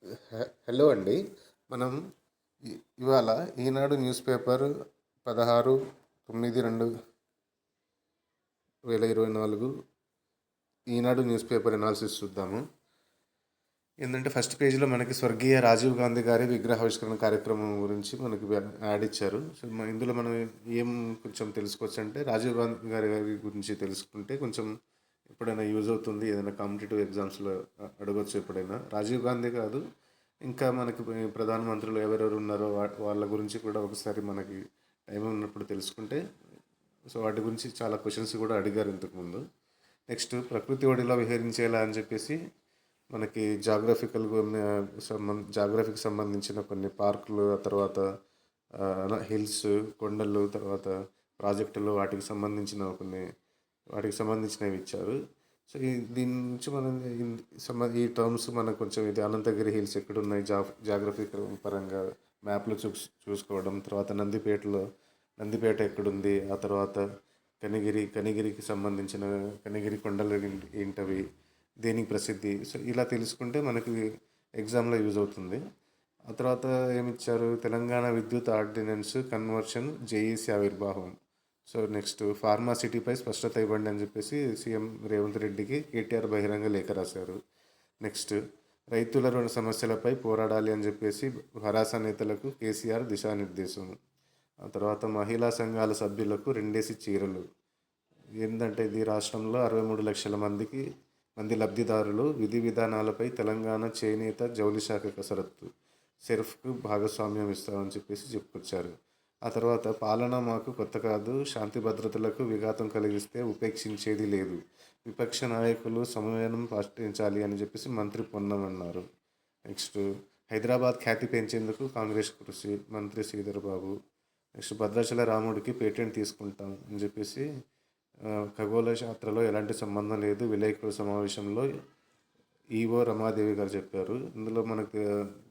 Hello అండి. మనం ఇవాళ ఈనాడు న్యూస్ పేపర్ 16/9/2024 ఈనాడు న్యూస్ పేపర్ ఎనాలిసిస్ చూద్దాము. ఏంటంటే ఫస్ట్ పేజీలో మనకి స్వర్గీయ రాజీవ్ గాంధీ గారి విగ్రహావిష్కరణ కార్యక్రమం గురించి మనకి యాడ్ ఇచ్చారు. సో ఇందులో మనం ఏం కొంచెం తెలుసుకోవచ్చు అంటే, రాజీవ్ గాంధీ గారి గురించి తెలుసుకుంటే కొంచెం ఎప్పుడైనా యూజ్ అవుతుంది. ఏదైనా కాంపిటేటివ్ ఎగ్జామ్స్లో అడగొచ్చు ఎప్పుడైనా. రాజీవ్ గాంధీ కాదు, ఇంకా మనకి ప్రధానమంత్రులు ఎవరెవరు ఉన్నారో వాళ్ళ గురించి కూడా ఒకసారి మనకి టైం ఉన్నప్పుడు తెలుసుకుంటే, సో వాటి గురించి చాలా క్వశ్చన్స్ కూడా అడిగారు ఇంతకుముందు. నెక్స్ట్ ప్రకృతి ఒడిలో విహరించేలా అని చెప్పేసి మనకి జాగ్రఫీకి సంబంధించిన కొన్ని పార్కులు, ఆ తర్వాత హిల్స్, కొండలు, తర్వాత ప్రాజెక్టులు, వాటికి సంబంధించినవి ఇచ్చారు. సో దీని నుంచి మనం ఈ టర్మ్స్ మనకు కొంచెం ఇది అనంతగిరి హిల్స్ ఎక్కడున్నాయి జాగ్రఫీ పరంగా మ్యాప్లో చూసుకోవడం, తర్వాత నందిపేట ఎక్కడుంది, ఆ తర్వాత కనిగిరికి సంబంధించిన కనిగిరి కొండలు ఏంటవి, దేనికి ప్రసిద్ధి. సో ఇలా తెలుసుకుంటే మనకి ఎగ్జామ్లో యూజ్ అవుతుంది. ఆ తర్వాత ఏమిచ్చారు, తెలంగాణ విద్యుత్ ఆర్డినెన్స్ కన్వర్షన్ జేఈసీ ఆవిర్భావం. సో నెక్స్ట్ ఫార్మాసిటీపై స్పష్టత ఇవ్వండి అని చెప్పేసి సీఎం రేవంత్ రెడ్డికి కేటీఆర్ బహిరంగ లేఖ రాశారు. నెక్స్ట్ రైతుల రుణ సమస్యలపై పోరాడాలి అని చెప్పేసి భరాసా నేతలకు కేసీఆర్ దిశానిర్దేశం. ఆ తర్వాత మహిళా సంఘాల సభ్యులకు 2 చీరలు. ఏంటంటే ఇది రాష్ట్రంలో 63 లక్షల మంది లబ్ధిదారులు. విధి విధానాలపై తెలంగాణ చేనేత జౌళి శాఖ కసరత్తు, సెర్ఫ్కు భాగస్వామ్యం ఇస్తామని చెప్పేసి చెప్పుకొచ్చారు. ఆ తర్వాత పాలన మాకు కొత్త కాదు, శాంతి భద్రతలకు విఘాతం కలిగిస్తే ఉపేక్షించేది లేదు, విపక్ష నాయకులు సమన్వయం పాటించాలి అని చెప్పేసి మంత్రి పొన్నం అన్నారు. నెక్స్ట్ హైదరాబాద్ ఖ్యాతి పెంచేందుకు కాంగ్రెస్ కృషి, మంత్రి శ్రీధర్ బాబు. నెక్స్ట్ భద్రాచల రాముడికి పేటెంట్ తీసుకుంటాం అని చెప్పేసి ఖగోళ శాస్త్రలో ఎలాంటి సంబంధం లేదు, విలేకరుల సమావేశంలో ఈవో రమాదేవి గారు చెప్పారు. ఇందులో మనకు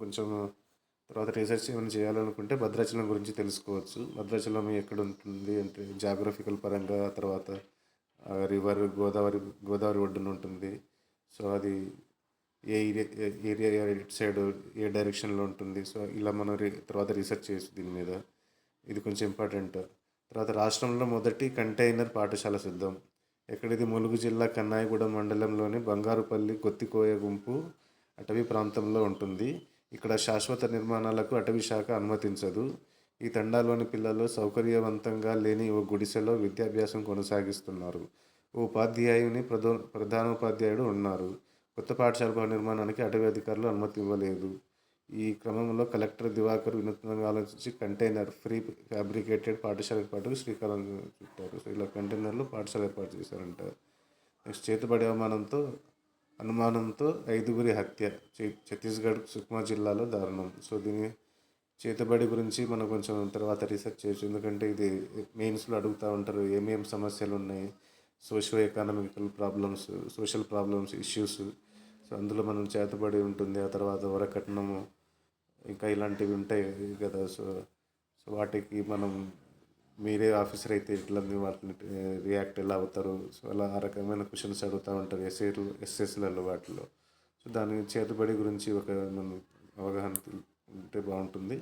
కొంచెం తర్వాత రీసెర్చ్ ఏమైనా చేయాలనుకుంటే భద్రాచలం గురించి తెలుసుకోవచ్చు. భద్రాచలం ఎక్కడ ఉంటుంది అంటే జాగ్రఫికల్ పరంగా, తర్వాత రివర్ గోదావరి ఒడ్డున ఉంటుంది. సో అది ఏ ఏరియా ఇటు సైడ్ ఏ డైరెక్షన్లో ఉంటుంది. సో ఇలా మనం తర్వాత రీసెర్చ్ చేయొచ్చు దీని మీద. ఇది కొంచెం ఇంపార్టెంట్. తర్వాత రాష్ట్రంలో మొదటి కంటైనర్ పాఠశాల సిద్ధం. ఎక్కడిది, ములుగు జిల్లా కన్నాయిగూడెం మండలంలోని బంగారుపల్లి గొత్తికోయ గుంపు అటవీ ప్రాంతంలో ఉంటుంది. ఇక్కడ శాశ్వత నిర్మాణాలకు అటవీ శాఖ అనుమతించదు. ఈ తండాలోని పిల్లలు సౌకర్యవంతంగా లేని ఓ గుడిసెలో విద్యాభ్యాసం కొనసాగిస్తున్నారు. ఓ ఉపాధ్యాయుని ప్రధానోపాధ్యాయుడు ఉన్నారు. కొత్త పాఠశాల నిర్మాణానికి అటవీ అధికారులు అనుమతి ఇవ్వలేదు. ఈ క్రమంలో కలెక్టర్ దివాకర్ వినూత్నంగా ఆలోచించి కంటైనర్ ఫ్రీ ఫ్యాబ్రికేటెడ్ పాఠశాల ఏర్పాటుకు శ్రీకారం చుట్టారు. సో ఇలా కంటైనర్లో పాఠశాల ఏర్పాటు చేశారంట. నెక్స్ట్ చేతుబడి అనుమానంతో 5గురి హత్య, ఛత్తీస్గఢ్ సుక్మా జిల్లాలో దారుణం. సో దీని చేతుబడి గురించి మనం కొంచెం తర్వాత రీసెర్చ్ చేయొచ్చు, ఎందుకంటే ఇది మెయిన్స్లో అడుగుతూ ఉంటారు ఏమేమి సమస్యలు ఉన్నాయి, సోషల్ ప్రాబ్లమ్స్, ఇష్యూస్. సో అందులో మనం చేతబడి ఉంటుంది, ఆ తర్వాత వరకట్నము, ఇంకా ఇలాంటివి ఉంటాయి కదా. సో సో వాటికి మనం మీరే ఆఫీసర్ అయితే ఇట్లా వాటిని రియాక్ట్ ఎలా అవుతారు. సో అలా ఆ రకమైన క్వశ్చన్స్ అడుగుతూ ఉంటారు ఎస్ఎస్లలో వాటిలో. సో దాని చేతుబడి గురించి ఒక మనం అవగాహన ఉంటే బాగుంటుంది.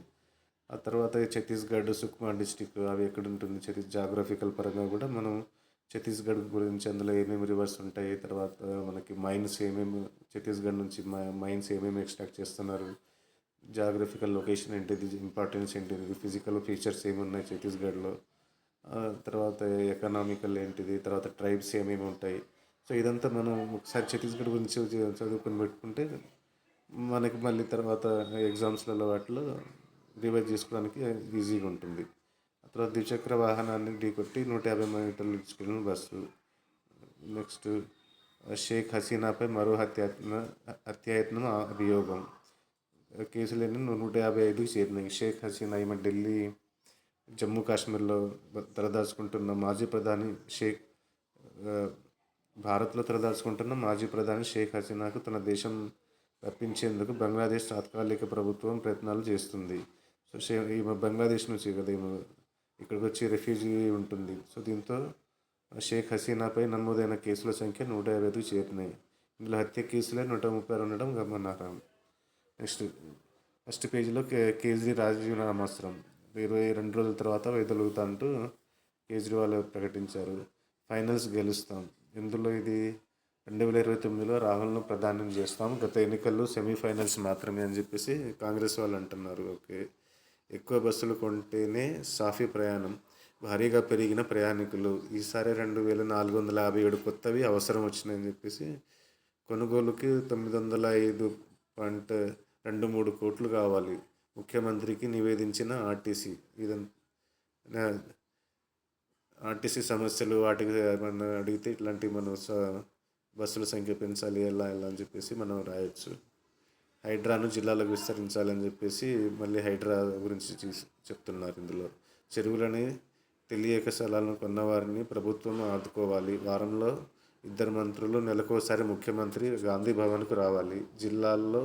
ఆ తర్వాత ఛత్తీస్గఢ్ సుక్మా డిస్టిక్ అవి ఎక్కడ ఉంటుంది, జాగ్రఫికల్ పరంగా కూడా మనం ఛత్తీస్గఢ్ గురించి, అందులో ఏమేమి రివర్స్ ఉంటాయి, తర్వాత మనకి ఛత్తీస్గఢ్ నుంచి మైన్స్ ఏమేమి ఎక్స్ట్రాక్ట్ చేస్తున్నారు, జాగ్రఫికల్ లొకేషన్ ఏంటిది, ఇంపార్టెన్స్ ఏంటిది, ఫిజికల్ ఫీచర్స్ ఏమి ఉన్నాయి ఛత్తీస్గఢ్లో, తర్వాత ఎకనామికల్ ఏంటిది, తర్వాత ట్రైబ్స్ ఏమేమి ఉంటాయి. సో ఇదంతా మనం ఒకసారి ఛత్తీస్గఢ్ గురించి చదువుకొని పెట్టుకుంటే మనకి మళ్ళీ తర్వాత ఎగ్జామ్స్లలో వాటిలో రివైజ్ చేసుకోవడానికి ఈజీగా ఉంటుంది. ఆ తర్వాత ద్విచక్ర వాహనాన్ని ఢీకొట్టి 150 మీటర్లు ఇచ్చుకెళ్ళిన బస్సు. నెక్స్ట్ షేక్ హసీనాపై మరో హత్యాయత్నం అభియోగం. కేసులన్నీ 155కి చేరినాయి. షేక్ హసీనా ఈమె జమ్మూ కాశ్మీర్లో తలదాచుకుంటున్న మాజీ ప్రధాని భారత్లో తలదాచుకుంటున్న మాజీ ప్రధాని షేక్ హసీనాకు తన దేశం రప్పించేందుకు బంగ్లాదేశ్ తాత్కాలిక ప్రభుత్వం ప్రయత్నాలు చేస్తుంది. సో ఈమె బంగ్లాదేశ్ నుంచి కదా, ఈమె ఇక్కడికి వచ్చి రెఫ్యూజీ ఉంటుంది. సో దీంతో షేక్ హసీనాపై నమోదైన కేసుల సంఖ్య 155కి చేరినాయి. ఇందులో హత్య కేసులే 132 ఉండడం గమనార్హం. నెక్స్ట్ ఫస్ట్ పేజీలో కేజ్రీ రాజీనామాస్త్రం 22 రోజుల తర్వాత వైదొలుగుతా అంటూ కేజ్రీవాల్ ప్రకటించారు. ఫైనల్స్ గెలుస్తాం. ఎందులో ఇది 2029లో రాహుల్ను ప్రధానం చేస్తాం. గత ఎన్నికల్లో సెమీఫైనల్స్ మాత్రమే అని చెప్పేసి కాంగ్రెస్ వాళ్ళు అంటున్నారు. ఓకే. ఎక్కువ బస్సులు కొంటేనే సాఫీ ప్రయాణం. భారీగా పెరిగిన ప్రయాణికులు. ఈసారి 2457 కొత్తవి అవసరం వచ్చినాయని చెప్పేసి కొనుగోలుకి 905.23 కోట్లు కావాలి. ముఖ్యమంత్రికి నివేదించిన ఆర్టీసీ. ఆర్టీసీ సమస్యలు వాటికి మనం అడిగితే ఇట్లాంటి మనం బస్సుల సంఖ్య పెంచాలి ఎలా అని చెప్పేసి మనం రాయొచ్చు. హైడ్రాను జిల్లాలకు విస్తరించాలని చెప్పేసి మళ్ళీ హైడ్రా గురించి చెప్తున్నారు ఇందులో. చెరువులని తెలియక స్థలాలను కొన్నవారిని ప్రభుత్వం ఆదుకోవాలి. వారంలో 2 మంత్రులు నెలకోసారి ముఖ్యమంత్రి గాంధీ భవన్కు రావాలి. జిల్లాల్లో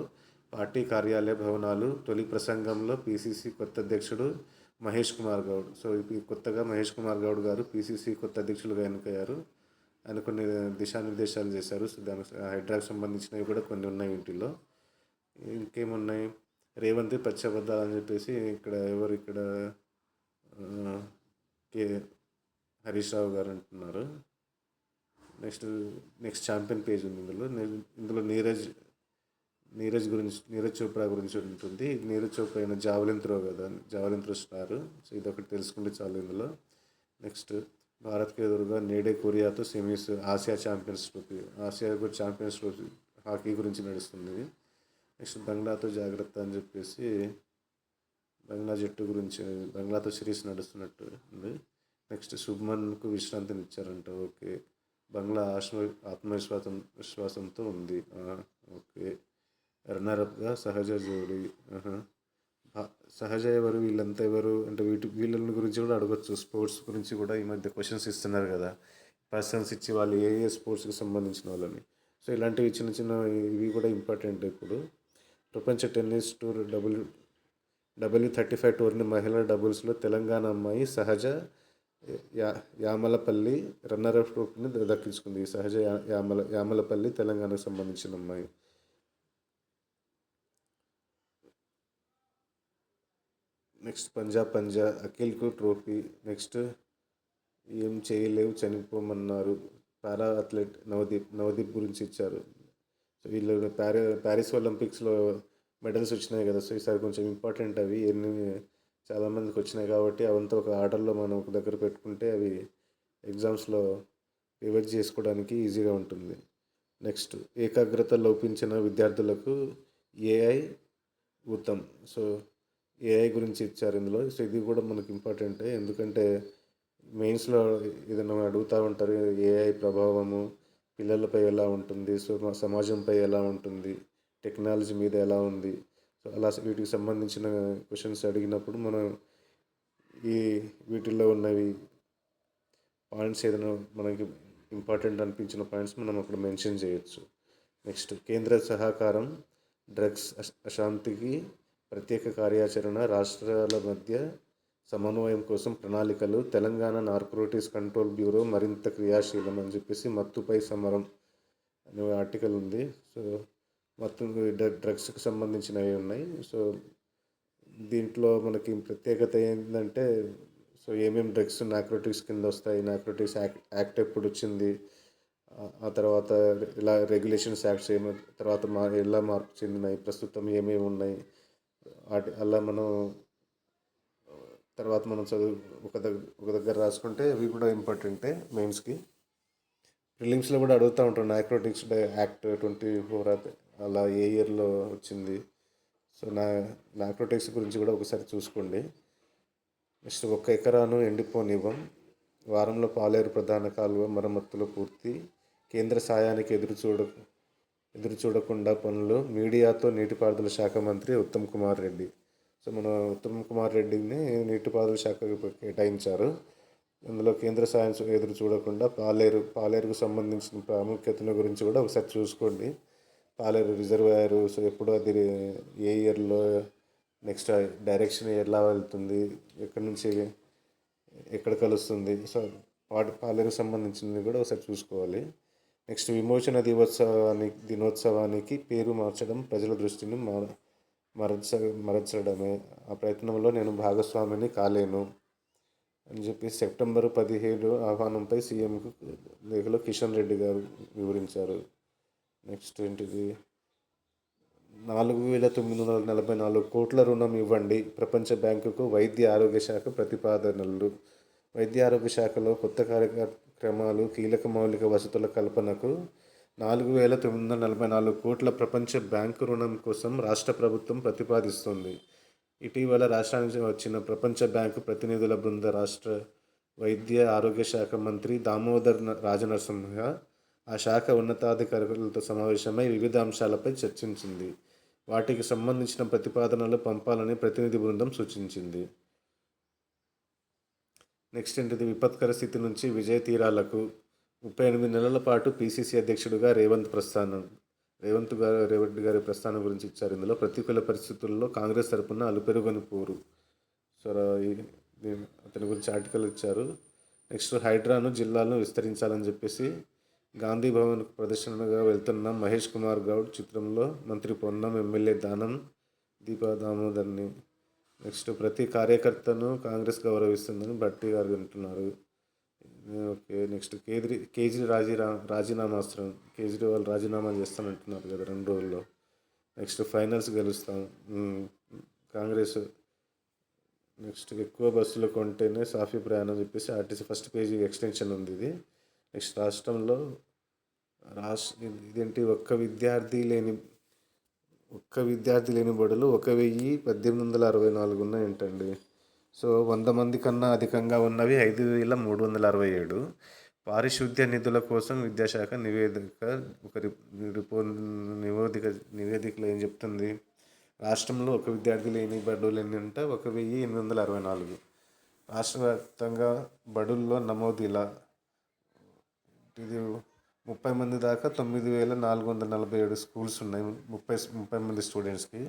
పార్టీ కార్యాలయ భవనాలు. తొలి ప్రసంగంలో పిసిసి కొత్త అధ్యక్షుడు మహేష్ కుమార్ గౌడ్. సో ఇప్పుడు కొత్తగా మహేష్ కుమార్ గౌడ్ గారు పిసిసి కొత్త అధ్యక్షులుగా ఎన్నికయ్యారు. ఆయన కొన్ని దిశానిర్దేశాలు చేశారు. సో దానికి హైడ్రాకు సంబంధించినవి కూడా కొన్ని ఉన్నాయి వీటిలో. ఇంకేమున్నాయి, రేవంత్ పచ్చబద్దాలని చెప్పేసి ఇక్కడ కే హరీష్ రావు గారు అంటున్నారు. నెక్స్ట్ ఛాంపియన్ పేజ్ ఉంది ఇందులో నీరజ్ చోప్రా గురించి ఉంటుంది. నీరజ్ చోప్రా అయిన జావలిన్ త్రో స్టార్. సో ఇదొకటి తెలుసుకుంటే చాలు ఇందులో. నెక్స్ట్ భారత్కి ఎదురుగా నేడే కొరియాతో semis. Asia Champions Trophy hockey గురించి నడుస్తుంది. నెక్స్ట్ బంగ్లాతో జాగ్రత్త అని చెప్పేసి బంగ్లా జట్టు గురించి, బంగ్లాతో సిరీస్ నడుస్తున్నట్టు ఉంది. నెక్స్ట్ శుభ్మన్కు విశ్రాంతినిచ్చారంట. ఓకే. బంగ్లా విశ్వాసంతో ఉంది. ఓకే. రన్నరప్గా సహజ జోడీ. సహజ ఎవరు, వీళ్ళంతా ఎవరు అంటే వీళ్ళని గురించి కూడా అడగచ్చు. స్పోర్ట్స్ గురించి కూడా ఈ మధ్య క్వశ్చన్స్ ఇస్తున్నారు కదా, పర్సన్స్ ఇచ్చి వాళ్ళు ఏ స్పోర్ట్స్కి సంబంధించిన వాళ్ళని. సో ఇలాంటివి చిన్న ఇవి కూడా ఇంపార్టెంట్. ఇప్పుడు ప్రపంచ టెన్నిస్ టూర్ W35 టోర్నీ మహిళల డబుల్స్లో తెలంగాణ అమ్మాయి సహజ యామలపల్లి రన్నరప్ ట్రోఫీని దక్కించుకుంది. సహజ యామలపల్లి తెలంగాణకు సంబంధించిన అమ్మాయి. నెక్స్ట్ పంజాబ్ అఖిల్కు ట్రోఫీ. నెక్స్ట్ ఏం చేయలేవు చనిపోమన్నారు. పారా అథ్లెట్ నవదీప్ గురించి ఇచ్చారు. సో వీళ్ళు ప్యారిస్ ఒలింపిక్స్లో మెడల్స్ వచ్చినాయి కదా. సో ఈసారి కొంచెం ఇంపార్టెంట్ అవి. చాలామందికి వచ్చినాయి కాబట్టి అవంతా ఒక ఆర్డర్లో మనం ఒక దగ్గర పెట్టుకుంటే అవి ఎగ్జామ్స్లో రివైజ్ చేసుకోవడానికి ఈజీగా ఉంటుంది. నెక్స్ట్ ఏకాగ్రత లోపించిన విద్యార్థులకు ఏఐ ఉత్తమ్. సో ఏఐ గురించి ఇచ్చారు ఇందులో. సో ఇది కూడా మనకు ఇంపార్టెంటే, ఎందుకంటే మెయిన్స్లో ఏదైనా అడుగుతూ ఉంటారు. ఏఐ ప్రభావము పిల్లలపై ఎలా ఉంటుంది, సో సమాజంపై ఎలా ఉంటుంది, టెక్నాలజీ మీద ఎలా ఉంది. సో అలా వీటికి సంబంధించిన క్వశ్చన్స్ అడిగినప్పుడు మనం వీటిల్లో ఉన్నవి పాయింట్స్ ఏదైనా మనకి ఇంపార్టెంట్ అనిపించిన పాయింట్స్ మనం అక్కడ మెన్షన్ చేయొచ్చు. నెక్స్ట్ కేంద్ర సహకారం డ్రగ్స్ అశాంతికి ప్రత్యేక కార్యాచరణ, రాష్ట్రాల మధ్య సమన్వయం కోసం ప్రణాళికలు, తెలంగాణ నార్కోటిక్స్ కంట్రోల్ బ్యూరో మరింత క్రియాశీలం అని చెప్పేసి మత్తుపై సమరం అనే ఆర్టికల్ ఉంది. సో మత్తు డ్రగ్స్కి సంబంధించినవి ఉన్నాయి. సో దీంట్లో మనకి ప్రత్యేకత ఏంటంటే, సో ఏమేమి డ్రగ్స్ నార్కోటిక్స్ కింద వస్తాయి, నార్కోటిక్స్ యాక్ట్ ఎప్పుడు వచ్చింది, ఆ తర్వాత ఇలా రెగ్యులేషన్స్ యాక్ట్స్ తర్వాత ఎలా మార్పు చెందినాయి, ప్రస్తుతం ఏమేమి ఉన్నాయి, అలా మనం తర్వాత చదువు ఒక దగ్గర రాసుకుంటే అవి కూడా ఇంపార్టెంటే మెయిన్స్కి. ప్రిలిమ్స్లో కూడా అడుగుతూ ఉంటారు నార్కోటిక్స్ యాక్ట్ 24 అలా ఏ ఇయర్లో వచ్చింది. సో నార్కోటిక్స్ గురించి కూడా ఒకసారి చూసుకోండి. నెక్స్ట్ 1 ఎకరాను ఎండిపోనివ్వం. వారంలో పాలేరు ప్రధాన కాలువ మరమ్మతులు పూర్తి. కేంద్ర సాయానికి ఎదురు చూడకుండా పనులు. మీడియాతో నీటిపారుదల శాఖ మంత్రి ఉత్తమ్ కుమార్ రెడ్డి. సో మన ఉత్తమ్ కుమార్ రెడ్డిని నీటిపారుదల శాఖకు కేటాయించారు. అందులో కేంద్ర సాయం ఎదురు చూడకుండా పాలేరుకు సంబంధించిన ప్రాముఖ్యతల గురించి కూడా ఒకసారి చూసుకోండి. పాలేరు రిజర్వాయర్, సో ఎప్పుడు అది ఏ ఇయర్లో, నెక్స్ట్ డైరెక్షన్ ఎలా వెళ్తుంది, ఎక్కడి నుంచి ఎక్కడ కలుస్తుంది, సో పాలేరుకు సంబంధించినవి కూడా ఒకసారి చూసుకోవాలి. నెక్స్ట్ విమోచన దినోత్సవానికి పేరు మార్చడం ప్రజల దృష్టిని మరచ మరచడమే. ఆ ప్రయత్నంలో నేను భాగస్వామిని కాలేను అని చెప్పి సెప్టెంబర్ 17 ఆహ్వానంపై సీఎంకు లేఖలో కిషన్ రెడ్డి గారు వివరించారు. నెక్స్ట్ ఏంటిది, 4,944 కోట్ల రుణం ఇవ్వండి ప్రపంచ బ్యాంకుకు వైద్య ఆరోగ్య శాఖ ప్రతిపాదనలు. వైద్య ఆరోగ్య శాఖలో కొత్త కార్యక్రమాలు, కీలక మౌలిక వసతుల కల్పనకు 4,944 కోట్ల ప్రపంచ బ్యాంకు రుణం కోసం రాష్ట్ర ప్రభుత్వం ప్రతిపాదిస్తోంది. ఇటీవల రాష్ట్రానికి వచ్చిన ప్రపంచ బ్యాంకు ప్రతినిధుల బృంద రాష్ట్ర వైద్య ఆరోగ్య శాఖ మంత్రి దామోదర్ రాజనరసింహ ఆ శాఖ ఉన్నతాధికారులతో సమావేశమై వివిధ అంశాలపై చర్చించింది. వాటికి సంబంధించిన ప్రతిపాదనలు పంపాలని ప్రతినిధి బృందం సూచించింది. నెక్స్ట్ ఏంటిది, విపత్కర స్థితి నుంచి విజయ తీరాలకు 38 నెలల పాటు పీసీసీ అధ్యక్షుడిగా రేవంత్ రెడ్డి గారి ప్రస్థానం గురించి ఇచ్చారు. ఇందులో ప్రతికూల పరిస్థితుల్లో కాంగ్రెస్ తరపున అలుపెరుగని పోరు. సో అతని గురించి ఆర్టికల్ ఇచ్చారు. నెక్స్ట్, హైడ్రాను జిల్లాలను విస్తరించాలని చెప్పేసి గాంధీ భవన్ ప్రదర్శనగా వెళ్తున్న మహేష్ కుమార్ గౌడ్ చిత్రంలో మంత్రి పొన్నం, ఎమ్మెల్యే దానం దీపా దామోదర్ని. నెక్స్ట్, ప్రతి కార్యకర్తను కాంగ్రెస్ గౌరవిస్తుందని భట్టి గారు అంటున్నారు. ఓకే. నెక్స్ట్, రాజీనామాస్త్రం. కేజ్రీవాల్ రాజీనామా చేస్తానంటున్నారు కదా 2 రోజుల్లో. నెక్స్ట్, ఫైనల్స్ గెలుస్తాం కాంగ్రెస్. నెక్స్ట్, ఎక్కువ బస్సులు కొంటేనే సాఫీ ప్రయాణం చెప్పేసి ఆర్టీసీ ఫస్ట్ పేజీ ఎక్స్టెన్షన్ ఉంది ఇది. నెక్స్ట్, రాష్ట్రంలో ఇదేంటి, ఒక్క విద్యార్థి లేని బడులు 1,1864 ఉన్నాయంటండి. సో 100 మంది కన్నా అధికంగా ఉన్నవి 5,367. పారిశుద్ధ్య నిధుల కోసం విద్యాశాఖ నివేదికలో ఏం చెప్తుంది, రాష్ట్రంలో ఒక విద్యార్థి లేని బడులు ఎన్ని అంటే 1,864. రాష్ట్ర వ్యాప్తంగా బడుల్లో నమోదు ఇలా, ఇది 30 మంది దాకా 9,447 స్కూల్స్ ఉన్నాయి. 30 మంది స్టూడెంట్స్కి.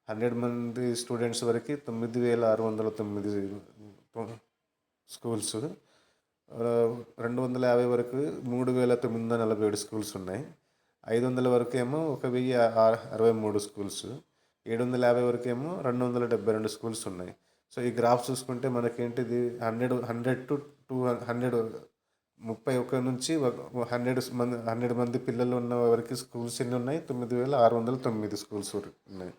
100 మంది స్టూడెంట్స్ వరకు 9,609 స్కూల్స్. 250 వరకు 3,947 స్కూల్స్ ఉన్నాయి. 500 వరకు ఏమో 1,063 స్కూల్స్. 750 వరకు ఏమో 272 స్కూల్స్ ఉన్నాయి. సో ఈ గ్రాఫ్ చూసుకుంటే మనకేంటిది, 100 to 200, 31 నుంచి 100 మంది పిల్లలు ఉన్న వరకు స్కూల్స్ ఎన్ని ఉన్నాయి, 9,609 స్కూల్స్ ఉన్నాయి.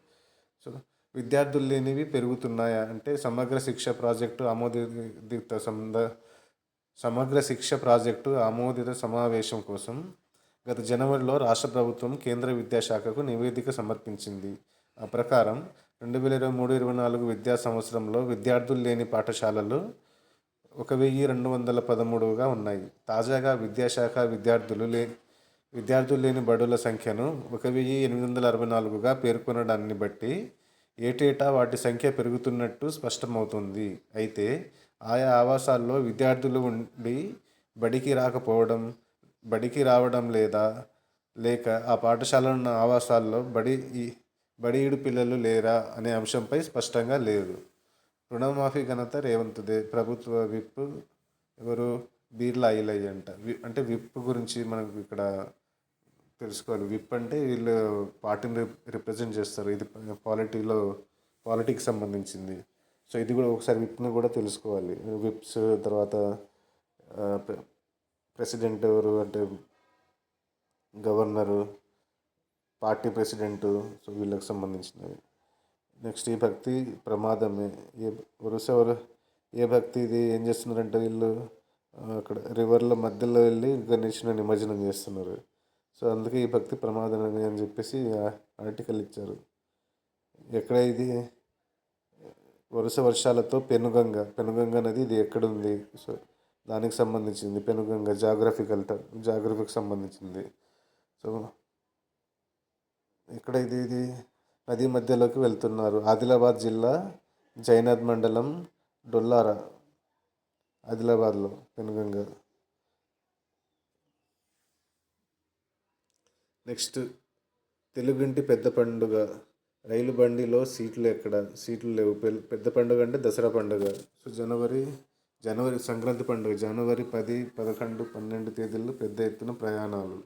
సో విద్యార్థులు లేనివి పెరుగుతున్నాయా అంటే, సమగ్ర శిక్ష ప్రాజెక్టు ఆమోదిత సమావేశం కోసం గత జనవరిలో రాష్ట్ర ప్రభుత్వం కేంద్ర విద్యాశాఖకు నివేదిక సమర్పించింది. ఆ ప్రకారం 2023-24 విద్యా సంవత్సరంలో విద్యార్థులు లేని పాఠశాలలు 1,213గా ఉన్నాయి. తాజాగా విద్యాశాఖ విద్యార్థులు లేని బడుల సంఖ్యను 1,864గా పేర్కొనడాన్ని బట్టి ఏటేటా వాటి సంఖ్య పెరుగుతున్నట్టు స్పష్టమవుతుంది. అయితే ఆయా ఆవాసాల్లో విద్యార్థులు ఉండి బడికి రావడం లేక ఆ పాఠశాలలో ఉన్న ఆవాసాల్లో బడిఈడు పిల్లలు లేరా అనే అంశంపై స్పష్టంగా లేదు. రుణమాఫీ ఘనత రేవంత్దే. ప్రభుత్వ విప్ ఎవరు, బీర్లా ఐలయ్య అంట. అంటే విప్ గురించి మనకు ఇక్కడ తెలుసుకోవాలి. విప్ అంటే వీళ్ళు పార్టీని రిప్రజెంట్ చేస్తారు. ఇది పాలిటిక్స్ సంబంధించింది. సో ఇది కూడా ఒకసారి విప్ని కూడా తెలుసుకోవాలి. విప్స్ తర్వాత ప్రెసిడెంట్ ఎవరు అంటే గవర్నరు, పార్టీ ప్రెసిడెంటు. సో వీళ్ళకి సంబంధించినవి. నెక్స్ట్, ఈ భక్తి ప్రమాదమే. ఏ భక్తి ఇది ఏం చేస్తున్నారంటే, వీళ్ళు అక్కడ రివర్ల మధ్యలో వెళ్ళి గణేష్ని నిమజ్జనం చేస్తున్నారు. సో అందుకే ఈ భక్తి ప్రమాదమే అని చెప్పేసి ఆర్టికల్ ఇచ్చారు. ఎక్కడ ఇది, వరుస వర్షాలతో పెనుగంగ నది ఇది ఎక్కడుంది, సో దానికి సంబంధించింది. పెనుగంగ జాగ్రఫీకి సంబంధించింది. సో ఇక్కడ ఇది నది మధ్యలోకి వెళ్తున్నారు. ఆదిలాబాద్ జిల్లా జైనద్ మండలం డొల్లార, ఆదిలాబాద్లో పెనుగంగ. నెక్స్ట్, తెలుగింటి పెద్ద పండుగ. రైలు బండిలో సీట్లు లేవు. పెద్ద పండుగ అంటే దసరా పండుగ. సో జనవరి సంక్రాంతి పండుగ జనవరి 10, 11, 12 తేదీల్లో పెద్ద ఎత్తున ప్రయాణాలు.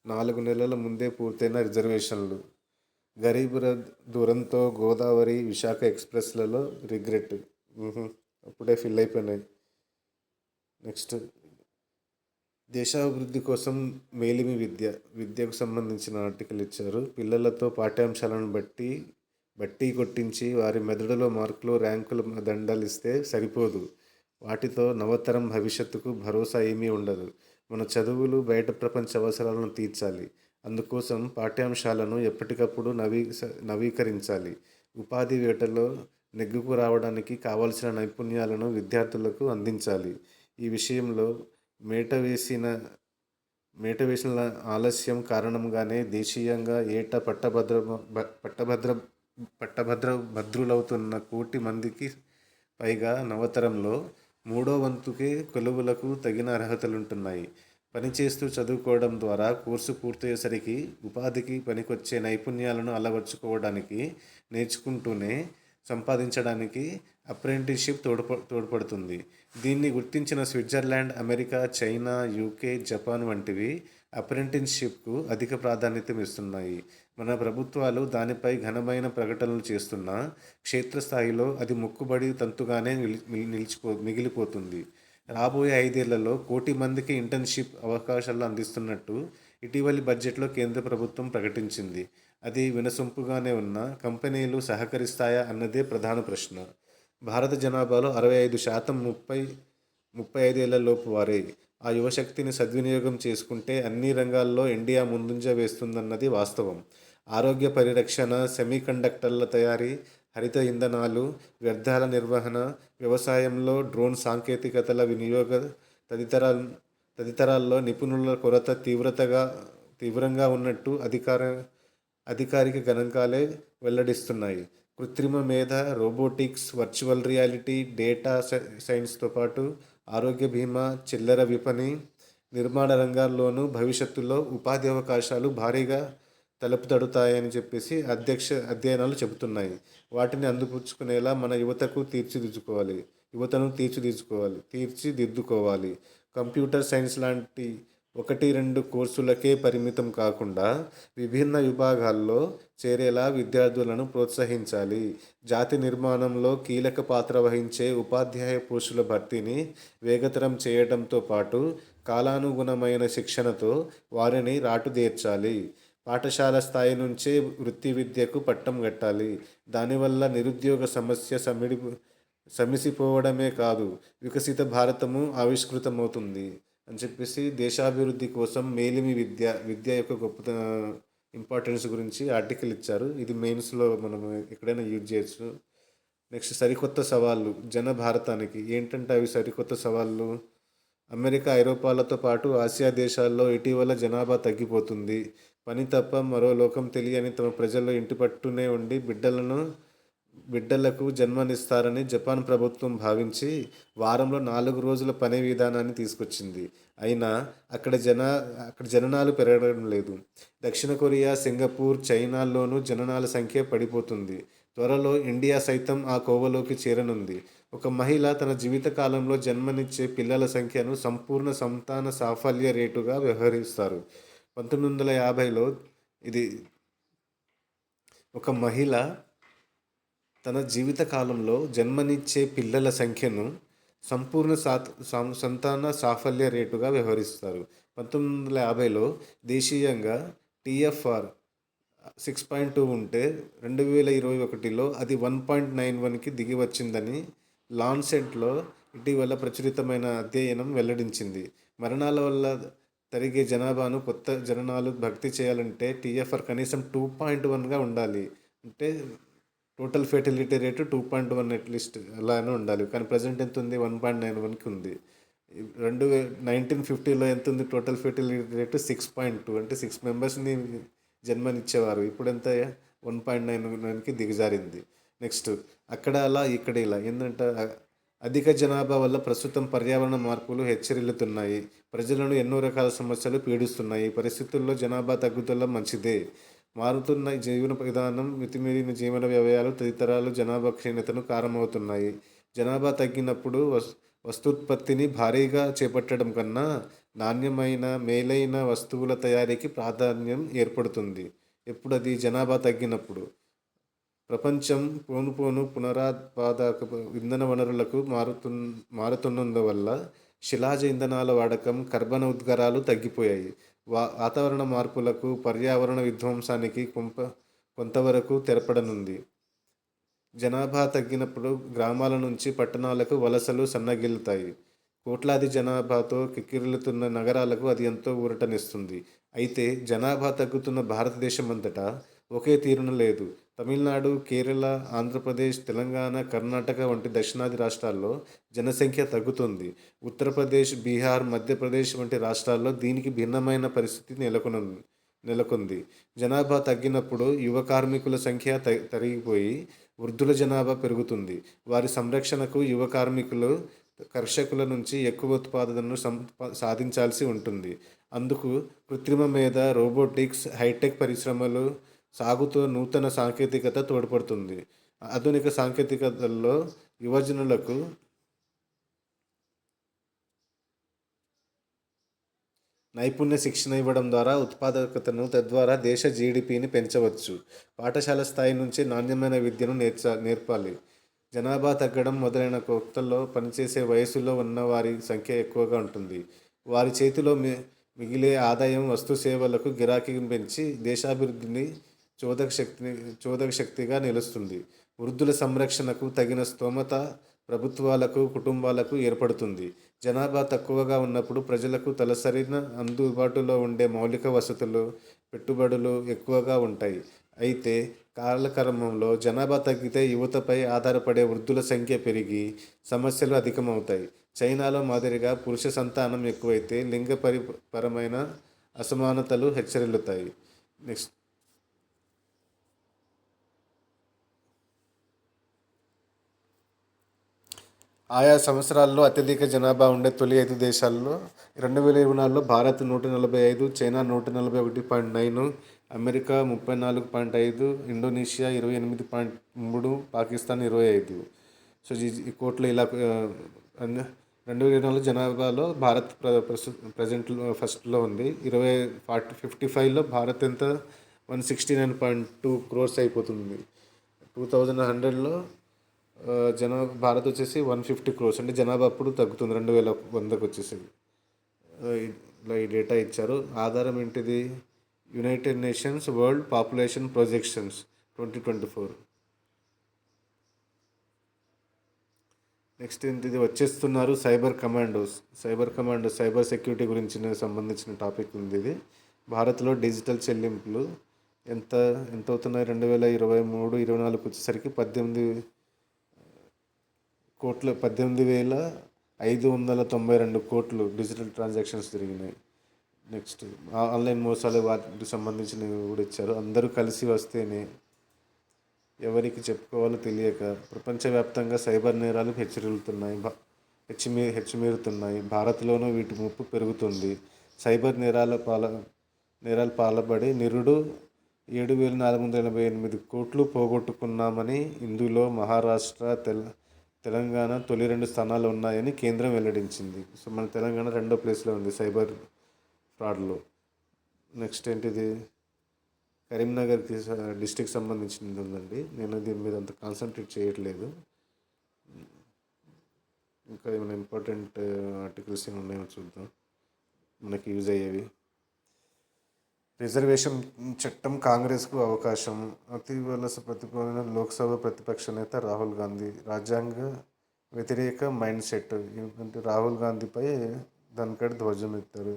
4 నెలల ముందే పూర్తయిన రిజర్వేషన్లు. గరీబ్ రథ్, దురంతో, గోదావరి, విశాఖ ఎక్స్ప్రెస్లలో రిగ్రెట్. అప్పుడే ఫిల్ అయిపోయినాయి. నెక్స్ట్, దేశాభివృద్ధి కోసం మేలిమి విద్యకు సంబంధించిన ఆర్టికల్ ఇచ్చారు. పిల్లలతో పాఠ్యాంశాలను బట్టి కొట్టించి వారి మెదడులో మార్కులు, ర్యాంకులు, దండాలు ఇస్తే సరిపోదు. వాటితో నవతరం భవిష్యత్తుకు భరోసా ఏమీ ఉండదు. మన చదువులు బయట ప్రపంచ అవసరాలను తీర్చాలి. అందుకోసం పాఠ్యాంశాలను ఎప్పటికప్పుడు నవీకరించాలి. ఉపాధి వేటలో నెగ్గుకు రావడానికి కావలసిన నైపుణ్యాలను విద్యార్థులకు అందించాలి. ఈ విషయంలో మేట వేసిన ఆలస్యం కారణంగానే దేశీయంగా ఏటా భద్రులవుతున్న 1,00,00,000 మందికి పైగా నవతరంలో మూడో వంతుకే కొలువులకు తగిన అర్హతలుంటున్నాయి. పనిచేస్తూ చదువుకోవడం ద్వారా కోర్సు పూర్తయ్యేసరికి ఉపాధికి పనికొచ్చే నైపుణ్యాలను అలవర్చుకోవడానికి, నేర్చుకుంటూనే సంపాదించడానికి అప్రెంటిస్షిప్ తోడ్పడుతుంది. దీన్ని గుర్తించిన Switzerland, America, China, UK, Japan వంటివి అప్రెంటిస్షిప్కు అధిక ప్రాధాన్యతనిస్తున్నాయి. మన ప్రభుత్వాలు దానిపై ఘనమైన ప్రకటనలు చేస్తున్నా క్షేత్రస్థాయిలో అది మొక్కుబడి తంతుగానే మిగిలిపోతుంది. రాబోయే 5 ఏళ్లలో 1,00,00,000 మందికి ఇంటర్న్షిప్ అవకాశాలు అందిస్తున్నట్టు ఇటీవలి బడ్జెట్లో కేంద్ర ప్రభుత్వం ప్రకటించింది. అది వినసొంపుగానే ఉన్నా కంపెనీలు సహకరిస్తాయా అన్నదే ప్రధాన ప్రశ్న. భారత జనాభాలో 65% 35 ఏళ్లలోపు వారే. ఆ యువశక్తిని సద్వినియోగం చేసుకుంటే అన్ని రంగాల్లో ఇండియా ముందంజ వేస్తుందన్నది వాస్తవం. ఆరోగ్య పరిరక్షణ, సెమీకండక్టర్ల తయారీ, హరిత ఇంధనాలు, వ్యర్థాల నిర్వహణ, వ్యవసాయంలో డ్రోన్ సాంకేతికతల వినియోగం తదితరాల్లో నిపుణుల కొరత తీవ్రంగా ఉన్నట్టు అధికారిక గణాంకాలే వెల్లడిస్తున్నాయి. కృత్రిమ మేధ, రోబోటిక్స్, వర్చువల్ రియాలిటీ, డేటా సైన్స్తో పాటు ఆరోగ్య బీమా, చిల్లర విపణి, నిర్మాణ రంగాల్లోనూ భవిష్యత్తులో ఉపాధి అవకాశాలు భారీగా తలుపు తడుతాయని చెప్పేసి అధ్యయనాలు చెబుతున్నాయి. వాటిని అందిపుచ్చుకునేలా మన యువతను తీర్చిదిద్దుకోవాలి. కంప్యూటర్ సైన్స్ లాంటి 1-2 కోర్సులకే పరిమితం కాకుండా విభిన్న విభాగాల్లో చేరేలా విద్యార్థులను ప్రోత్సహించాలి. జాతి నిర్మాణంలో కీలక పాత్ర వహించే ఉపాధ్యాయ పోస్టుల భర్తీని వేగతరం చేయడంతో పాటు కాలానుగుణమైన శిక్షణతో వారిని రాటుదేర్చాలి. పాఠశాల స్థాయి నుంచే వృత్తి విద్యకు పట్టం కట్టాలి. దానివల్ల నిరుద్యోగ సమస్య సమిసిపోవడమే కాదు, వికసిత భారతము ఆవిష్కృతమవుతుంది అని చెప్పేసి దేశాభివృద్ధి కోసం మేలిమి విద్య యొక్క గొప్ప ఇంపార్టెన్స్ గురించి ఆర్టికల్ ఇచ్చారు. ఇది మెయిన్స్లో మనం ఎక్కడైనా యూజ్ చేయొచ్చు. నెక్స్ట్, సరికొత్త సవాళ్ళు భారతానికి ఏంటంటే అవి సరికొత్త సవాళ్ళు. అమెరికా, ఐరోపాలతో పాటు ఆసియా దేశాల్లో ఇటీవల జనాభా తగ్గిపోతుంది. పని తప్ప మరో లోకం తెలియని తమ ప్రజలు ఇంటి పట్టునే ఉండి బిడ్డలకు జన్మనిస్తారని జపాన్ ప్రభుత్వం భావించి వారంలో 4 రోజుల పని విధానాన్ని తీసుకొచ్చింది. అయినా అక్కడ జననాలు పెరగడం లేదు. దక్షిణ కొరియా, సింగపూర్, చైనాల్లోనూ జననాల సంఖ్య పడిపోతుంది. త్వరలో ఇండియా సైతం ఆ కోవలోకి చేరనుంది. ఒక మహిళ తన జీవితకాలంలో జన్మనిచ్చే పిల్లల సంఖ్యను సంపూర్ణ సంతాన సాఫల్య రేటుగా వ్యవహరిస్తారు. 1950లో ఇది ఒక మహిళ తన జీవితకాలంలో జన్మనిచ్చే పిల్లల సంఖ్యను సంపూర్ణ సంతాన సాఫల్య రేటుగా వ్యవహరిస్తారు. 1950లో దేశీయంగా TFR 6.2 ఉంటే 2021లో అది 1.91కి దిగి వచ్చిందని లాన్సెట్లో ఇటీవల ప్రచురితమైన అధ్యయనం వెల్లడించింది. మరణాల వల్ల తరిగే జనాభాను కొత్త జననాలు భర్తీ చేయాలంటే TFR కనీసం 2.1గా ఉండాలి. అంటే టోటల్ ఫెర్టిలిటీ రేటు 2.1 అట్లీస్ట్ అలానే ఉండాలి. కానీ ప్రజెంట్ ఎంత ఉంది? 1.91కి ఉంది. 1950లో ఎంత ఉంది టోటల్ ఫెర్టిలిటీ రేటు? 6.2. అంటే 6 మెంబర్స్ని జన్మనిచ్చేవారు. ఇప్పుడు ఎంత? 1.91కి దిగజారింది. నెక్స్ట్, అక్కడ అలా ఇక్కడ ఇలా. ఏంటంటే అధిక జనాభా వల్ల ప్రస్తుతం పర్యావరణ మార్పులు హెచ్చరిల్లుతున్నాయి. ప్రజలను ఎన్నో రకాల సమస్యలు పీడిస్తున్నాయి. పరిస్థితుల్లో జనాభా తగ్గుదల మంచిదే. మారుతున్న జీవన విధానం, మితిమీరిన జీవన వ్యయాలు తదితరాలు జనాభా క్షీణతను కారణమవుతున్నాయి. జనాభా తగ్గినప్పుడు వస్తూత్పత్తిని భారీగా చేపట్టడం కన్నా నాణ్యమైన, మేలైన వస్తువుల తయారీకి ప్రాధాన్యం ఏర్పడుతుంది. ఎప్పుడు అది జనాభా తగ్గినప్పుడు. ప్రపంచం పోను పోను పునరుత్పాదక ఇంధన వనరులకు మారుతున్నందువల్ల శిలాజ ఇంధనాల వాడకం, కర్బన ఉద్గారాలు తగ్గిపోయాయి. వాతావరణ మార్పులకు, పర్యావరణ విధ్వంసానికి కొంతవరకు తెరపడనుంది. జనాభా తగ్గినప్పుడు గ్రామాల నుంచి పట్టణాలకు వలసలు సన్నగిల్లుతాయి. కోట్లాది జనాభాతో కిక్కిరిల్లుతున్న నగరాలకు అది ఎంతో ఊరటనిస్తుంది. అయితే జనాభా తగ్గుతున్న భారతదేశమంతటా ఒకే తీరున లేదు. తమిళనాడు, కేరళ, ఆంధ్రప్రదేశ్, తెలంగాణ, కర్ణాటక వంటి దక్షిణాది రాష్ట్రాల్లో జనసంఖ్య తగ్గుతుంది. ఉత్తరప్రదేశ్, బీహార్, మధ్యప్రదేశ్ వంటి రాష్ట్రాల్లో దీనికి భిన్నమైన పరిస్థితి నెలకొంది. జనాభా తగ్గినప్పుడు యువ కార్మికుల సంఖ్య తరిగిపోయి వృద్ధుల జనాభా పెరుగుతుంది. వారి సంరక్షణకు యువ కార్మికులు కర్షకుల నుంచి ఎక్కువ ఉత్పాదనను సాధించాల్సి ఉంటుంది. అందుకు కృత్రిమ మేధ, రోబోటిక్స్, హైటెక్ పరిశ్రమలు సాగుతో నూతన సాంకేతికత తోడ్పడుతుంది. ఆధునిక సాంకేతికతల్లో యువజనులకు నైపుణ్య శిక్షణ ఇవ్వడం ద్వారా ఉత్పాదకతను, తద్వారా దేశ జీడిపిని పెంచవచ్చు. పాఠశాల స్థాయి నుంచి నాణ్యమైన విద్యను నేర్పాలి. జనాభా తగ్గడం మొదలైన కొత్తల్లో పనిచేసే వయసులో ఉన్న వారి సంఖ్య ఎక్కువగా ఉంటుంది. వారి చేతిలో మిగిలే ఆదాయం వస్తు సేవలకు గిరాకీని పెంచి దేశాభివృద్ధిని చోదక శక్తిగా నిలుస్తుంది. వృద్ధుల సంరక్షణకు తగిన స్తోమత ప్రభుత్వాలకు, కుటుంబాలకు ఏర్పడుతుంది. జనాభా తక్కువగా ఉన్నప్పుడు ప్రజలకు తలసరిన అందుబాటులో ఉండే మౌలిక వసతులు, పెట్టుబడులు ఎక్కువగా ఉంటాయి. అయితే కాలక్రమంలో జనాభా తగ్గితే యువతపై ఆధారపడే వృద్ధుల సంఖ్య పెరిగి సమస్యలు అధికమవుతాయి. చైనాలో మాదిరిగా పురుష సంతానం ఎక్కువైతే పరమైన అసమానతలు హెచ్చరిల్లుతాయి. నెక్స్ట్, ఆయా సంవత్సరాల్లో అత్యధిక జనాభా ఉండే తొలి 5 దేశాల్లో 2024లో Bharat 145, China 141.9, America 34.5, Indonesia 28.3, Pakistan 25. So ఈ కోట్లు ఇలా 2024 జనాభాలో భారత్ ప్రజెంట్లో ఫస్ట్లో ఉంది. 55లో భారత్ ఎంత 169.2 crores అయిపోతుంది. 2100లో భారత్ వచ్చేసి 150 crores, అంటే జనాభా అప్పుడు తగ్గుతుంది 2100కి వచ్చేసింది. ఇలా ఈ డేటా ఇచ్చారు. ఆధారం ఏంటిది? United nations world population projections 2024. Next ఏంటిది? వచ్చేస్తున్నారు సైబర్ కమాండోస్. సైబర్ సెక్యూరిటీ గురించి సంబంధించిన టాపిక్ ఉంది ఇది. భారత్లో డిజిటల్ చెల్లింపులు ఎంత అవుతున్నాయి? 2023-24 వచ్చేసరికి 18,592 కోట్లు డిజిటల్ ట్రాన్సాక్షన్స్ జరిగినాయి. నెక్స్ట్, ఆన్లైన్ మోసాలు వాటికి సంబంధించినవి కూడా ఇచ్చారు. అందరూ కలిసి వస్తేనే, ఎవరికి చెప్పుకోవాలో తెలియక ప్రపంచవ్యాప్తంగా సైబర్ నేరాలు హెచ్చుమీరుతున్నాయి. భారత్లోనూ వీటి ముప్పు పెరుగుతుంది. సైబర్ నేరాలు పాల్పడి నిరుడు 7,488 కోట్లు పోగొట్టుకున్నామని, ఇందులో మహారాష్ట్ర, తెలంగాణ తొలి 2 స్థానాలు ఉన్నాయని కేంద్రం వెల్లడించింది. సో మన తెలంగాణ 2వ ప్లేస్లో ఉంది సైబర్ ఫ్రాడ్లో. నెక్స్ట్ ఏంటిది? కరీంనగర్కి డిస్టిక్ సంబంధించింది ఉందండి. నేను దీని మీద అంత కాన్సన్ట్రేట్ చేయట్లేదు. ఇంకా ఏమైనా ఇంపార్టెంట్ ఆర్టికల్స్ ఏమైనా ఉన్నాయో చూద్దాం, మనకి యూజ్ అయ్యేవి. రిజర్వేషన్ చట్టం కాంగ్రెస్కు అవకాశం. అతివలస ప్రతిపాదన లోక్సభ ప్రతిపక్ష నేత రాహుల్ గాంధీ. రాజ్యాంగ వ్యతిరేక మైండ్ సెట్. ఎందుకంటే రాహుల్ గాంధీపై ధన్కడ్ ధ్వజం ఎత్తారు.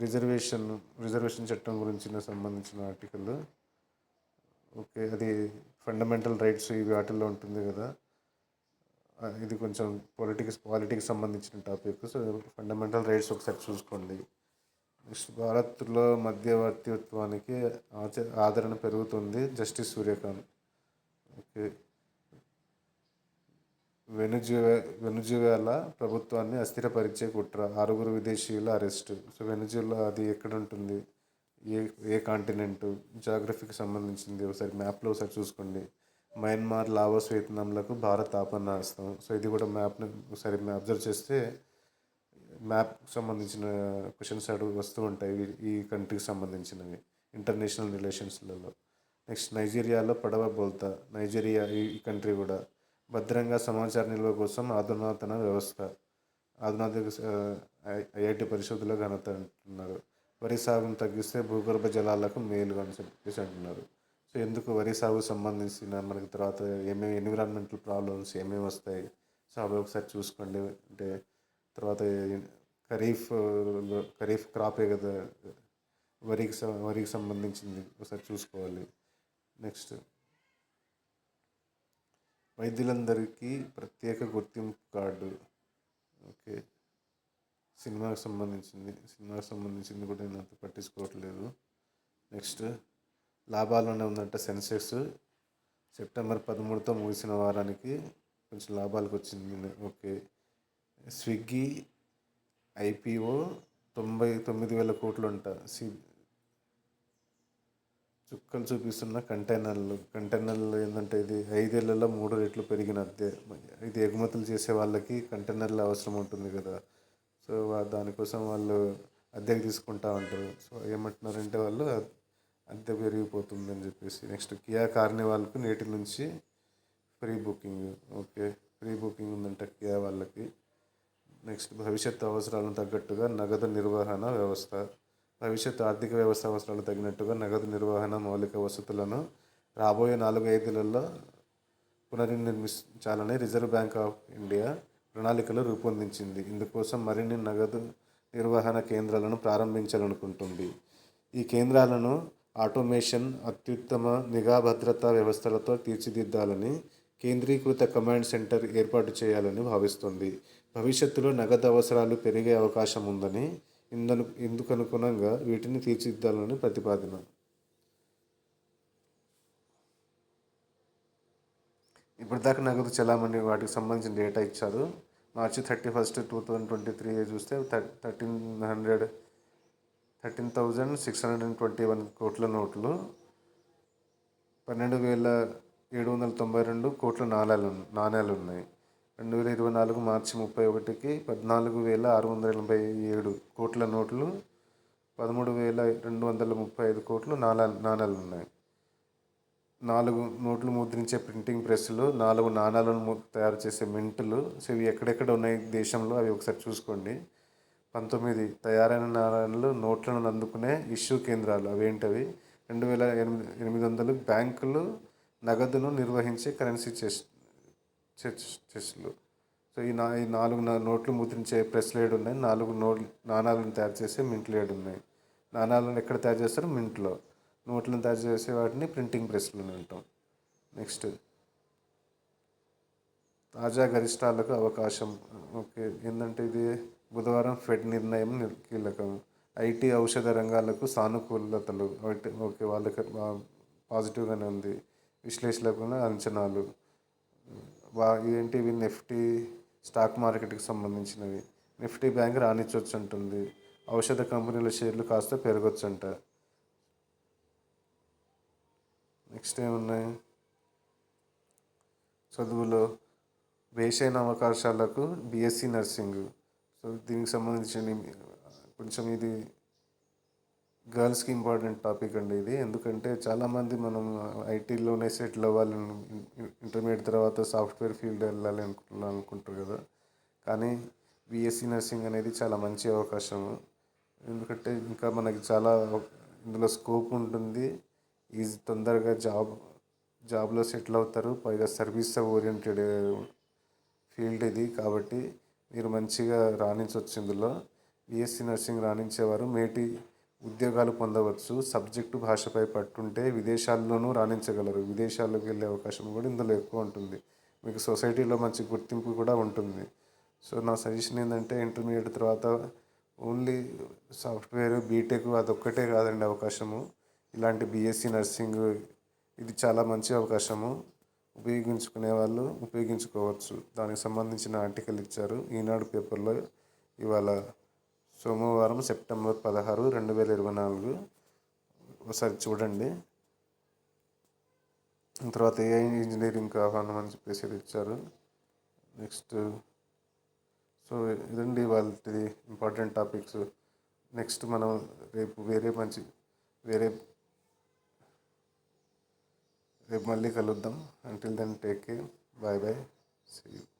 రిజర్వేషన్ చట్టం గురించి సంబంధించిన ఆర్టికల్. ఓకే, అది ఫండమెంటల్ రైట్స్ ఈ వాటిల్లో ఉంటుంది కదా. ఇది కొంచెం పాలిటిక్స్ సంబంధించిన టాపిక్. సో ఫండమెంటల్ రైట్స్ ఒకసారి చూసుకోండి. నెక్స్ట్, భారత్లో మధ్యవర్తిత్వానికి ఆదరణ పెరుగుతుంది. జస్టిస్ సూర్యకాంత్. ఓకే, వెనుజువేలా ప్రభుత్వాన్ని అస్థిరపరిచే కుట్ర, 6 విదేశీయుల అరెస్టు. సో వెనుజువేలా అది ఎక్కడ ఉంటుంది, ఏ కాంటినెంట్, జాగ్రఫీకి సంబంధించింది ఒకసారి మ్యాప్లో ఒకసారి చూసుకోండి. మయన్మార్, లావోస్, వియత్నాంలకు భారత్ ఆపన్నాస్తం. సో ఇది కూడా మ్యాప్ని ఒకసారి అబ్జర్వ్ చేస్తే మ్యాప్ సంబంధించిన క్వశ్చన్స్ వస్తూ ఉంటాయి ఈ కంట్రీకి సంబంధించినవి. ఇంటర్నేషనల్ రిలేషన్స్లలో. నెక్స్ట్ నైజీరియాలో పడవ బోల్తా. నైజీరియా ఈ కంట్రీ కూడా భద్రంగా సమాచార నిల్వ కోసం అధునాతన వ్యవస్థ. అధునాతన ఐఐటి పరిశోధనలో ఘనత అంటున్నారు. వరి సాగును తగ్గిస్తే భూగర్భ జలాలకు మేలు అని చెప్పేసి అంటున్నారు. సో ఎందుకు వరి సాగు సంబంధించిన మనకి తర్వాత ఏమేమి ఎన్విరాన్మెంటల్ ప్రాబ్లమ్స్ ఏమేమి వస్తాయి, సో అవి ఒకసారి చూసుకోండి. అంటే తర్వాత ఖరీఫ్ ఖరీఫ్ క్రాపే కదా, వరికి సంబంధించింది ఒకసారి చూసుకోవాలి. నెక్స్ట్ వైద్యులందరికీ ప్రత్యేక గుర్తింపు కార్డు. ఓకే, సినిమాకి సంబంధించింది కూడా నేను అంత పట్టించుకోవట్లేదు. నెక్స్ట్ లాభాల్లోనే ఉందంట సెన్సెక్స్. సెప్టెంబర్ 13తో ముగిసిన వారానికి కొంచెం లాభాలకు వచ్చింది. ఓకే, స్విగ్గీ ఐపీఓ 99,000 కోట్లు అంట. చుక్కలు చూపిస్తున్న కంటైనర్లు ఏంటంటే ఇది 5 ఏళ్లలో 3 రెట్లు పెరిగిన అద్దె. ఇది ఎగుమతులు చేసే వాళ్ళకి కంటైనర్లు అవసరం ఉంటుంది కదా, సో దానికోసం వాళ్ళు అద్దెకు తీసుకుంటా ఉంటారు. సో ఏమంటున్నారంటే వాళ్ళు అద్దె పెరిగిపోతుందని చెప్పేసి. నెక్స్ట్ కియా కార్నివాల్కు నేటి నుంచి free booking. Okay, free booking ఉందంట కియా వాళ్ళకి. నెక్స్ట్ భవిష్యత్తు అవసరాలను తగ్గట్టుగా నగదు నిర్వహణ వ్యవస్థ. భవిష్యత్తు ఆర్థిక వ్యవస్థ అవసరాలకు తగినట్టుగా నగదు నిర్వహణ మౌలిక వసతులను రాబోయే 4-5 ఏళ్లలో పునర్నిర్మించాలని రిజర్వ్ బ్యాంక్ ఆఫ్ ఇండియా ప్రణాళికలు రూపొందించింది. ఇందుకోసం మరిన్ని నగదు నిర్వహణ కేంద్రాలను ప్రారంభించాలనుకుంటుంది. ఈ కేంద్రాలను ఆటోమేషన్, అత్యుత్తమ నిఘా భద్రతా వ్యవస్థలతో తీర్చిదిద్దాలని, కేంద్రీకృత కమాండ్ సెంటర్ ఏర్పాటు చేయాలని భావిస్తుంది. భవిష్యత్తులో నగదు అవసరాలు పెరిగే అవకాశం ఉందని, ఇందుకనుగుణంగా వీటిని తీర్చిదిద్దాలని ప్రతిపాదన. ఇప్పటిదాకా నగదు చలామణి వాటికి సంబంధించిన డేటా ఇచ్చారు. మార్చి 31, 2023 చూస్తే 13,621 కోట్ల నోట్లు, 12,792 కోట్ల నాణేలు ఉన్నాయి. 2024 మార్చి 31కి 14,687 కోట్ల నోట్లు, 13,235 కోట్లు నాణేలు ఉన్నాయి. 4 నోట్లు ముద్రించే ప్రింటింగ్ ప్రెస్సులు, 4 నాణాలను తయారు చేసే మింటులు. సో ఇవి ఎక్కడెక్కడ ఉన్నాయి దేశంలో అవి ఒకసారి చూసుకోండి. 19 తయారైన నాణాలు నోట్లను అందుకునే ఇష్యూ కేంద్రాలు. అవేంటవి? 2,800 బ్యాంకులు నగదును నిర్వహించే కరెన్సీ చెస్లు. సో ఈ 4 నోట్లు ముద్రించే ప్రెస్లు 7 ఉన్నాయి. 4 నాణాలను తయారు చేసే మింట్లు 7 ఉన్నాయి. నాణాలను ఎక్కడ తయారు చేస్తారు? మింట్లో. నోట్లను తయారు చేసే వాటిని ప్రింటింగ్ ప్రెస్లు అంటాం. నెక్స్ట్ తాజా గరిష్టాలకు అవకాశం. ఓకే, ఏంటంటే ఇది బుధవారం ఫెడ్ నిర్ణయం కీలకం. ఐటీ, ఔషధ రంగాలకు సానుకూలతలు. ఓకే, వాళ్ళకి పాజిటివ్గానే ఉంది. విశ్లేషకుల అంచనాలు ఏంటివి? నిఫ్టీ స్టాక్ మార్కెట్కి సంబంధించినవి. నిఫ్టీ బ్యాంక్ రానిచ్చొచ్చు అంటుంది. ఔషధ కంపెనీల షేర్లు కాస్త పెరగొచ్చంట. నెక్స్ట్ ఏమున్నాయి? చదువులో వేసైన అవకాశాలకు బీఎస్సీ నర్సింగ్. సో దీనికి సంబంధించిన కొంచెం ఇది గర్ల్స్కి ఇంపార్టెంట్ టాపిక్ అండి ఇది. ఎందుకంటే చాలామంది మనం ఐటీలోనే సెటిల్ అవ్వాలి, ఇంటర్మీడియట్ తర్వాత సాఫ్ట్వేర్ ఫీల్డ్ వెళ్ళాలి అనుకుంటారు కదా, కానీ బీఎస్సీ నర్సింగ్ అనేది చాలా మంచి అవకాశము. ఎందుకంటే ఇంకా మనకి చాలా ఇందులో స్కోప్ ఉంటుంది. తొందరగా జాబ్లో సెటిల్ అవుతారు. పైగా సర్వీస్ ఓరియంటెడ్ ఫీల్డ్ ఇది, కాబట్టి మీరు మంచిగా రాణించవచ్చు ఇందులో. బీఎస్సీ నర్సింగ్ రాణించేవారు మేటి ఉద్యోగాలు పొందవచ్చు. సబ్జెక్టు భాషపై పట్టుంటే విదేశాల్లోనూ రాణించగలరు. విదేశాల్లోకి వెళ్ళే అవకాశం కూడా ఇందులో ఎక్కువ ఉంటుంది. మీకు సొసైటీలో మంచి గుర్తింపు కూడా ఉంటుంది. సో నా సజెషన్ ఏంటంటే ఇంటర్మీడియట్ తర్వాత ఓన్లీ సాఫ్ట్వేర్, బీటెక్ అదొక్కటే కాదండి అవకాశము. ఇలాంటి బీఎస్సీ నర్సింగ్ ఇది చాలా మంచి అవకాశము. ఉపయోగించుకునే వాళ్ళు ఉపయోగించుకోవచ్చు. దానికి సంబంధించిన ఆర్టికల్ ఇచ్చారు ఈనాడు పేపర్లో ఇవాళ సోమవారం సెప్టెంబర్ 16, 2024. ఒకసారి చూడండి. తర్వాత ఏఐ ఇంజనీరింగ్ ఆహ్వానం అని చెప్పేసి ఇచ్చారు. నెక్స్ట్ సో ఇదండి వాళ్ళది ఇంపార్టెంట్ టాపిక్స్. నెక్స్ట్ మనం రేపు వేరే రేపు మళ్ళీ కలుద్దాం. Until then take care. Bye bye. See you.